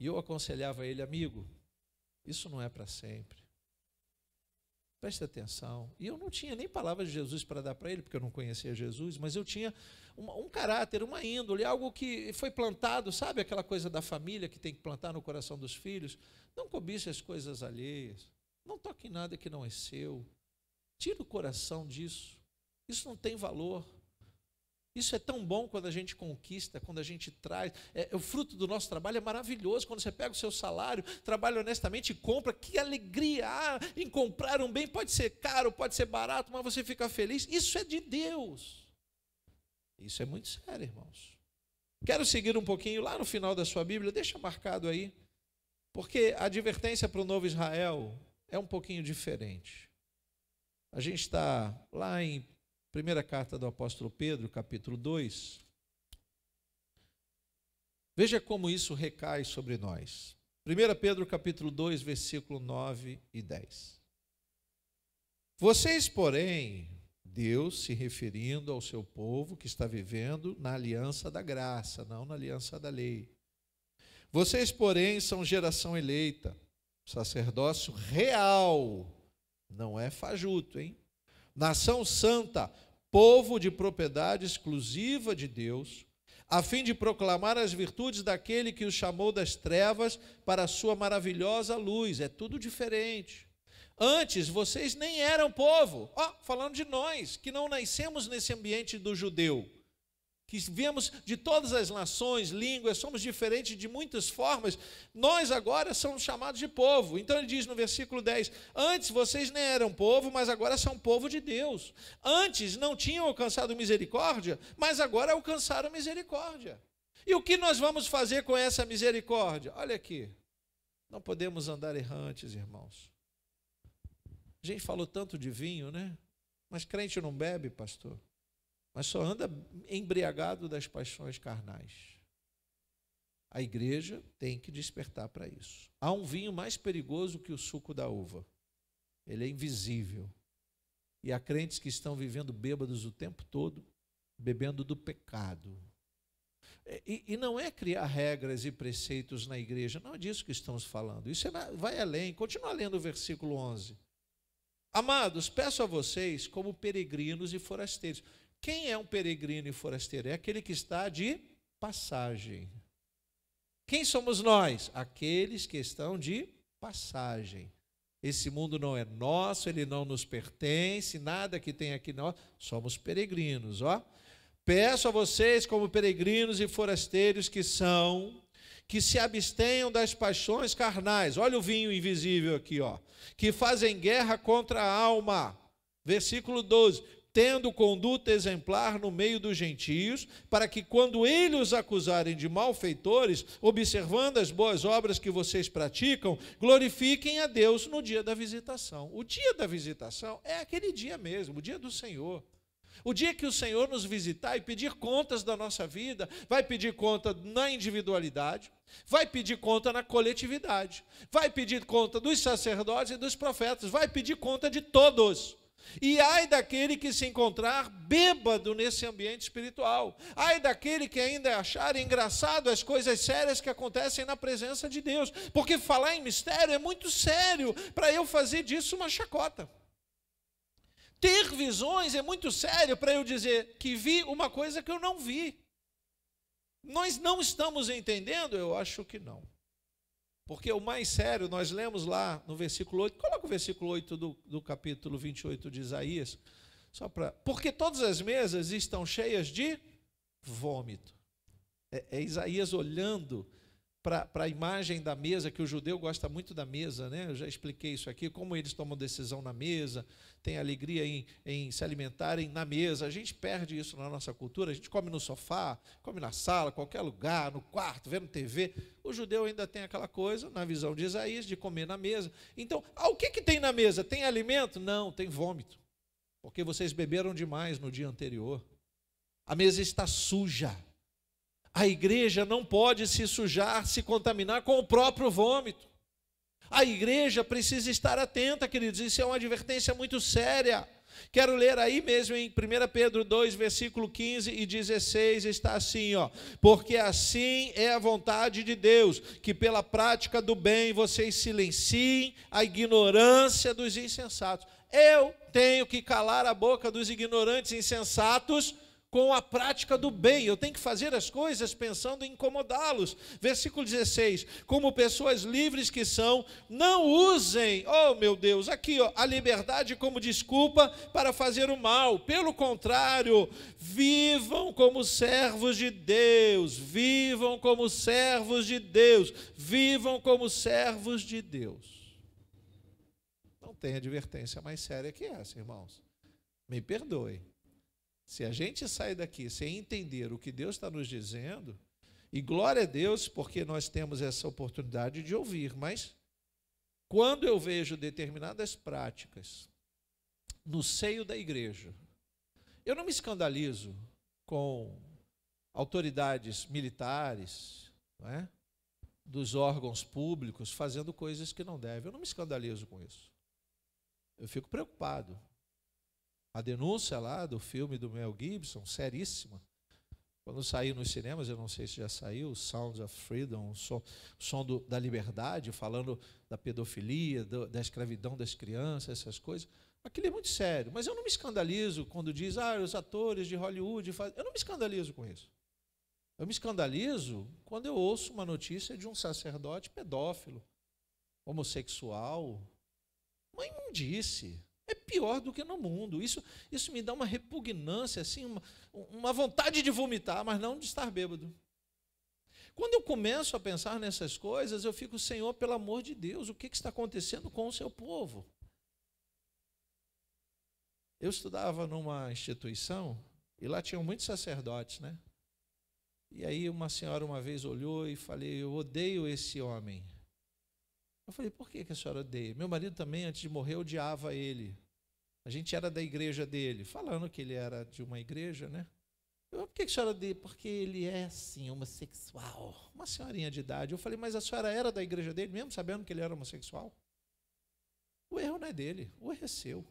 [SPEAKER 1] E eu aconselhava ele, amigo, isso não é para sempre. Preste atenção. E eu não tinha nem palavra de Jesus para dar para ele, porque eu não conhecia Jesus, mas eu tinha um caráter, uma índole, algo que foi plantado, sabe aquela coisa da família que tem que plantar no coração dos filhos? Não cobice as coisas alheias, não toque em nada que não é seu. Tira o coração disso. Isso não tem valor. Isso é tão bom quando a gente conquista, quando a gente traz. O fruto do nosso trabalho é maravilhoso. Quando você pega o seu salário, trabalha honestamente e compra. Que alegria há em comprar um bem. Pode ser caro, pode ser barato, mas você fica feliz. Isso é de Deus. Isso é muito sério, irmãos. Quero seguir um pouquinho lá no final da sua Bíblia. Deixa marcado aí. Porque a advertência para o novo Israel é um pouquinho diferente. A gente está lá em primeira carta do apóstolo Pedro, capítulo 2. Veja como isso recai sobre nós. 1 Pedro, capítulo 2, versículo 9 e 10. Vocês, porém, Deus se referindo ao seu povo que está vivendo na aliança da graça, não na aliança da lei. Vocês, porém, são geração eleita, sacerdócio real, não é fajuto, hein? Nação santa, povo de propriedade exclusiva de Deus, a fim de proclamar as virtudes daquele que os chamou das trevas para a sua maravilhosa luz. É tudo diferente. Antes, vocês nem eram povo. Falando de nós, que não nascemos nesse ambiente do judeu, que viemos de todas as nações, línguas, somos diferentes de muitas formas, nós agora somos chamados de povo. Então ele diz no versículo 10, antes vocês nem eram povo, mas agora são povo de Deus. Antes não tinham alcançado misericórdia, mas agora alcançaram misericórdia. E o que nós vamos fazer com essa misericórdia? Olha aqui, não podemos andar errantes, irmãos. A gente falou tanto de vinho, né? Mas crente não bebe, pastor. Mas só anda embriagado das paixões carnais. A igreja tem que despertar para isso. Há um vinho mais perigoso que o suco da uva. Ele é invisível. E há crentes que estão vivendo bêbados o tempo todo, bebendo do pecado. E não é criar regras e preceitos na igreja, não é disso que estamos falando. Isso vai além. Continua lendo o versículo 11. Amados, peço a vocês como peregrinos e forasteiros. Quem é um peregrino e forasteiro? É aquele que está de passagem. Quem somos nós? Aqueles que estão de passagem. Esse mundo não é nosso, ele não nos pertence, nada que tem aqui nós, somos peregrinos, ó. Peço a vocês como peregrinos e forasteiros que se abstenham das paixões carnais. Olha o vinho invisível aqui, ó. Que fazem guerra contra a alma. Versículo 12. Tendo conduta exemplar no meio dos gentios, para que quando eles os acusarem de malfeitores, observando as boas obras que vocês praticam, glorifiquem a Deus no dia da visitação. O dia da visitação é aquele dia mesmo, o dia do Senhor. O dia que o Senhor nos visitar e pedir contas da nossa vida, vai pedir conta na individualidade, vai pedir conta na coletividade, vai pedir conta dos sacerdotes e dos profetas, vai pedir conta de todos. E ai daquele que se encontrar bêbado nesse ambiente espiritual. Ai daquele que ainda achar engraçado as coisas sérias que acontecem na presença de Deus. Porque falar em mistério é muito sério para eu fazer disso uma chacota. Ter visões é muito sério para eu dizer que vi uma coisa que eu não vi. Nós não estamos entendendo? Eu acho que não. Porque o mais sério, nós lemos lá no versículo 8, coloca o versículo 8 do capítulo 28 de Isaías, porque todas as mesas estão cheias de vômito. É Isaías olhando para a imagem da mesa, que o judeu gosta muito da mesa, né? Eu já expliquei isso aqui, como eles tomam decisão na mesa, têm alegria em se alimentarem na mesa. A gente perde isso na nossa cultura, a gente come no sofá, come na sala, qualquer lugar, no quarto, vendo TV. O judeu ainda tem aquela coisa, na visão de Isaías, de comer na mesa. Então, o que tem na mesa? Tem alimento? Não, tem vômito, porque vocês beberam demais no dia anterior. A mesa está suja. A igreja não pode se sujar, se contaminar com o próprio vômito. A igreja precisa estar atenta, queridos, isso é uma advertência muito séria. Quero ler aí mesmo em 1 Pedro 2, versículo 15 e 16, está assim, ó. Porque assim é a vontade de Deus, que pela prática do bem vocês silenciem a ignorância dos insensatos. Eu tenho que calar a boca dos ignorantes e insensatos com a prática do bem. Eu tenho que fazer as coisas pensando em incomodá-los. Versículo 16, como pessoas livres que são, não usem, oh meu Deus, aqui ó, a liberdade como desculpa para fazer o mal. Pelo contrário, vivam como servos de Deus, vivam como servos de Deus, vivam como servos de Deus. Não tem advertência mais séria que essa, irmãos. Me perdoe. Se a gente sair daqui sem entender o que Deus está nos dizendo, e glória a Deus porque nós temos essa oportunidade de ouvir, mas quando eu vejo determinadas práticas no seio da igreja, eu não me escandalizo com autoridades militares, não é? Dos órgãos públicos fazendo coisas que não devem. Eu não me escandalizo com isso. Eu fico preocupado. A denúncia lá do filme do Mel Gibson, seríssima, quando saiu nos cinemas, eu não sei se já saiu, Sounds of Freedom, o som da liberdade, falando da pedofilia, da escravidão das crianças, essas coisas. Aquilo é muito sério, mas eu não me escandalizo quando diz, os atores de Hollywood fazem. Eu não me escandalizo com isso. Eu me escandalizo quando eu ouço uma notícia de um sacerdote pedófilo, homossexual, uma imundice. É pior do que no mundo. Isso me dá uma repugnância, assim, uma vontade de vomitar, mas não de estar bêbado. Quando eu começo a pensar nessas coisas, eu fico, Senhor, pelo amor de Deus, o que está acontecendo com o seu povo? Eu estudava numa instituição e lá tinham muitos sacerdotes, né? E aí uma senhora uma vez olhou e falei, eu odeio esse homem. Eu falei, por que a senhora odeia? Meu marido também, antes de morrer, odiava ele. A gente era da igreja dele, falando que ele era de uma igreja, né? Por que a senhora odeia? Porque ele é, assim, homossexual. Uma senhorinha de idade. Eu falei, mas a senhora era da igreja dele, mesmo sabendo que ele era homossexual? O erro não é dele, o erro é seu.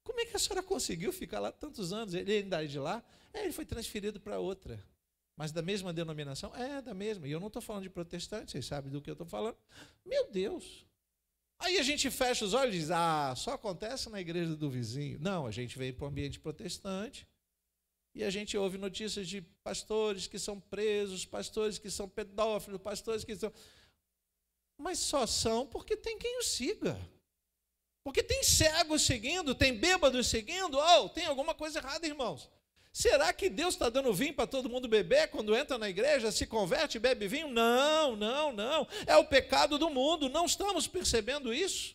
[SPEAKER 1] Como é que a senhora conseguiu ficar lá tantos anos? Ele ainda é de lá? Ele foi transferido para outra. Mas da mesma denominação? É, da mesma. E eu não estou falando de protestante, vocês sabem do que eu estou falando. Meu Deus! Aí a gente fecha os olhos e diz, só acontece na igreja do vizinho. Não, a gente vem para o ambiente protestante e a gente ouve notícias de pastores que são presos, pastores que são pedófilos, pastores que são... Mas só são porque tem quem os siga. Porque tem cegos seguindo, tem bêbados seguindo. Tem alguma coisa errada, irmãos. Será que Deus está dando vinho para todo mundo beber quando entra na igreja, se converte e bebe vinho? Não, não, não. É o pecado do mundo, não estamos percebendo isso.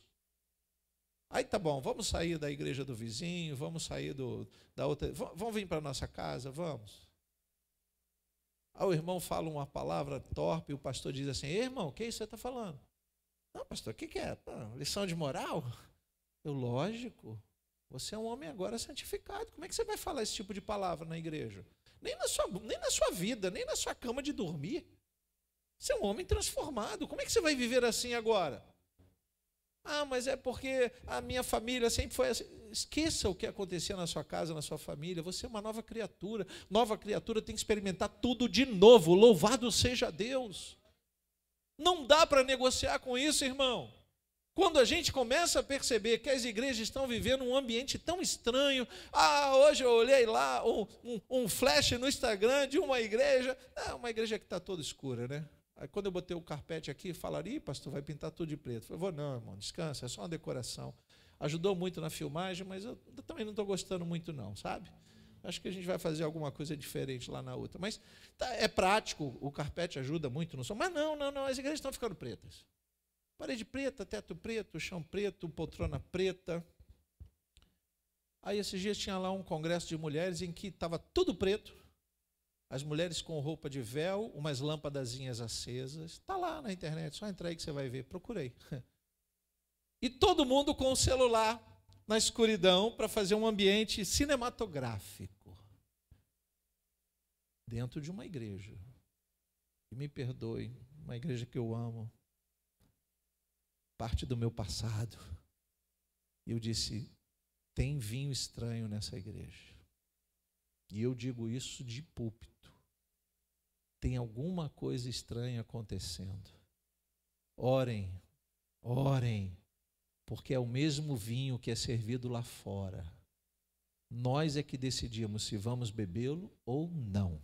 [SPEAKER 1] Aí tá bom, vamos sair da igreja do vizinho, vamos sair da outra. Vamos vir para a nossa casa, vamos. Aí o irmão fala uma palavra torpe e o pastor diz assim, irmão, o que isso você está falando? Não, pastor, o que é? Lição de moral? Lógico, você é um homem agora santificado. Como é que você vai falar esse tipo de palavra na igreja? Nem na sua vida, nem na sua cama de dormir. Você é um homem transformado. Como é que você vai viver assim agora? Mas é porque a minha família sempre foi assim. Esqueça o que acontecia na sua casa, na sua família. Você é uma nova criatura. Nova criatura tem que experimentar tudo de novo. Louvado seja Deus. Não dá para negociar com isso, irmão. Quando a gente começa a perceber que as igrejas estão vivendo um ambiente tão estranho, hoje eu olhei lá um flash no Instagram de uma igreja que está toda escura, né? Aí quando eu botei o carpete aqui, falaram, pastor, vai pintar tudo de preto. Eu falei, não, irmão, descansa, é só uma decoração. Ajudou muito na filmagem, mas eu também não estou gostando muito não, sabe? Acho que a gente vai fazer alguma coisa diferente lá na outra. Mas é prático, o carpete ajuda muito no som. Mas não, as igrejas estão ficando pretas. Parede preta, teto preto, chão preto, poltrona preta. Aí esses dias tinha lá um congresso de mulheres em que estava tudo preto. As mulheres com roupa de véu, umas lâmpadazinhas acesas. Está lá na internet, só entrar aí que você vai ver. Procurei. E todo mundo com o celular na escuridão para fazer um ambiente cinematográfico. Dentro de uma igreja. E me perdoe, uma igreja que eu amo. Parte do meu passado. E eu disse, tem vinho estranho nessa igreja. E eu digo isso de púlpito. Tem alguma coisa estranha acontecendo. Orem, porque é o mesmo vinho que é servido lá fora. Nós é que decidimos se vamos bebê-lo ou não.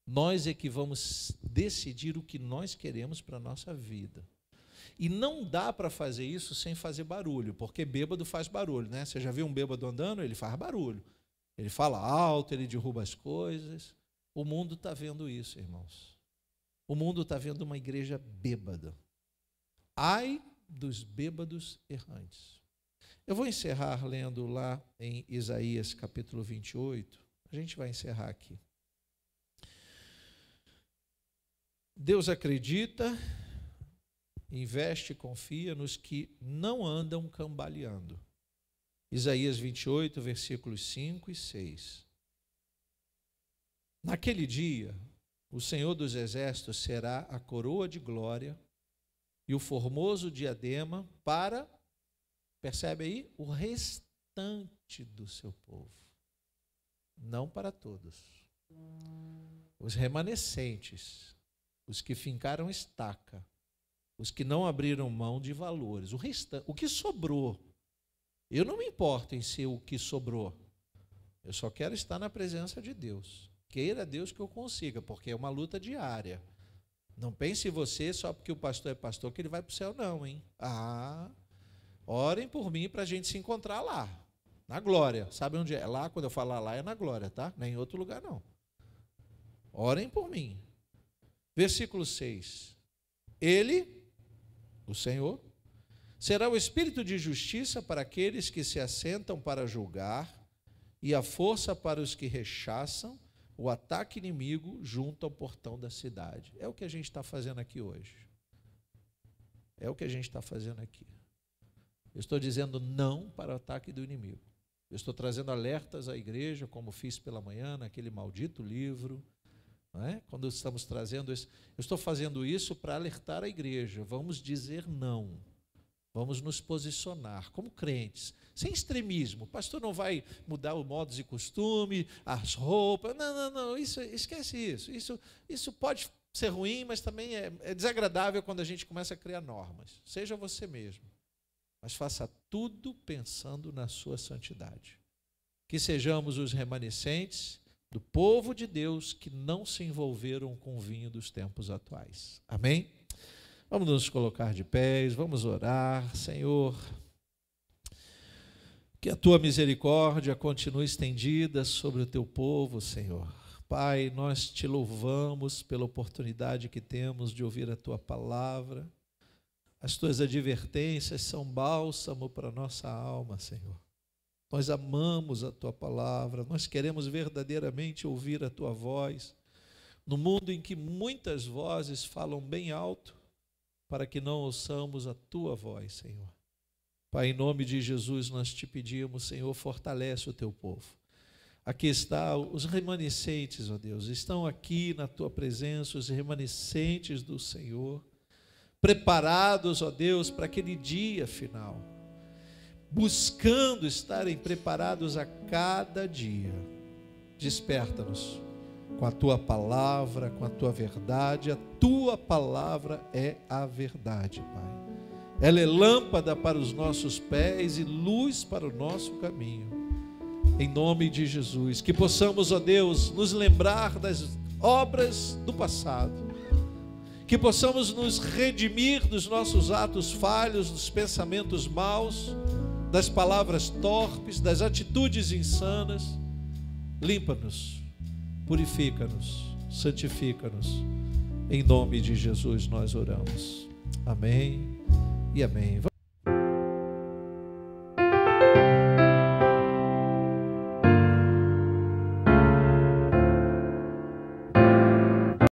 [SPEAKER 1] Nós é que vamos decidir o que nós queremos para a nossa vida. E não dá para fazer isso sem fazer barulho, porque bêbado faz barulho, né? Você já viu um bêbado andando? Ele faz barulho. Ele fala alto, ele derruba as coisas. O mundo está vendo isso, irmãos. O mundo está vendo uma igreja bêbada. Ai dos bêbados errantes. Eu vou encerrar lendo lá em Isaías capítulo 28. A gente vai encerrar aqui. Deus acredita, investe e confia nos que não andam cambaleando. Isaías 28, versículos 5 e 6. Naquele dia, o Senhor dos Exércitos será a coroa de glória e o formoso diadema para, percebe aí, o restante do seu povo. Não para todos. Os remanescentes, os que fincaram estaca, os que não abriram mão de valores, o que sobrou. Eu não me importo em ser o que sobrou. Eu só quero estar na presença de Deus. Queira Deus que eu consiga, porque é uma luta diária. Não pense você só porque o pastor é pastor que ele vai para o céu, não, hein? Orem por mim para a gente se encontrar lá, na glória. Sabe onde é? Lá, quando eu falar lá, é na glória, tá? Não é em outro lugar, não. Orem por mim. Versículo 6. Ele, o Senhor, será o espírito de justiça para aqueles que se assentam para julgar e a força para os que rechaçam o ataque inimigo junto ao portão da cidade. É o que a gente está fazendo aqui hoje. É o que a gente está fazendo aqui. Eu estou dizendo não para o ataque do inimigo. Eu estou trazendo alertas à igreja, como fiz pela manhã, naquele maldito livro. Não é? Quando estamos trazendo isso, eu estou fazendo isso para alertar a igreja. Vamos dizer não. Vamos nos posicionar como crentes, sem extremismo. O pastor não vai mudar o modos e costume, as roupas. Não, esquece isso. Isso pode ser ruim, mas também é desagradável quando a gente começa a criar normas. Seja você mesmo, mas faça tudo pensando na sua santidade. Que sejamos os remanescentes do povo de Deus que não se envolveram com o vinho dos tempos atuais. Amém? Vamos nos colocar de pés, vamos orar. Senhor, que a tua misericórdia continue estendida sobre o teu povo, Senhor. Pai, nós te louvamos pela oportunidade que temos de ouvir a tua palavra. As tuas advertências são bálsamo para a nossa alma, Senhor. Nós amamos a tua palavra, nós queremos verdadeiramente ouvir a tua voz. No mundo em que muitas vozes falam bem alto, para que não ouçamos a tua voz, Senhor. Pai, em nome de Jesus, nós te pedimos, Senhor, fortalece o teu povo. Aqui estão os remanescentes, ó Deus, estão aqui na tua presença, os remanescentes do Senhor, preparados, ó Deus, para aquele dia final, buscando estarem preparados a cada dia. Desperta-nos com a tua palavra, com a tua verdade. A tua palavra é a verdade, Pai. Ela é lâmpada para os nossos pés e luz para o nosso caminho. Em nome de Jesus, que possamos, ó Deus, nos lembrar das obras do passado, que possamos nos redimir dos nossos atos falhos, dos pensamentos maus, das palavras torpes, das atitudes insanas. Limpa-nos, purifica-nos, santifica-nos. Em nome de Jesus nós oramos. Amém e amém.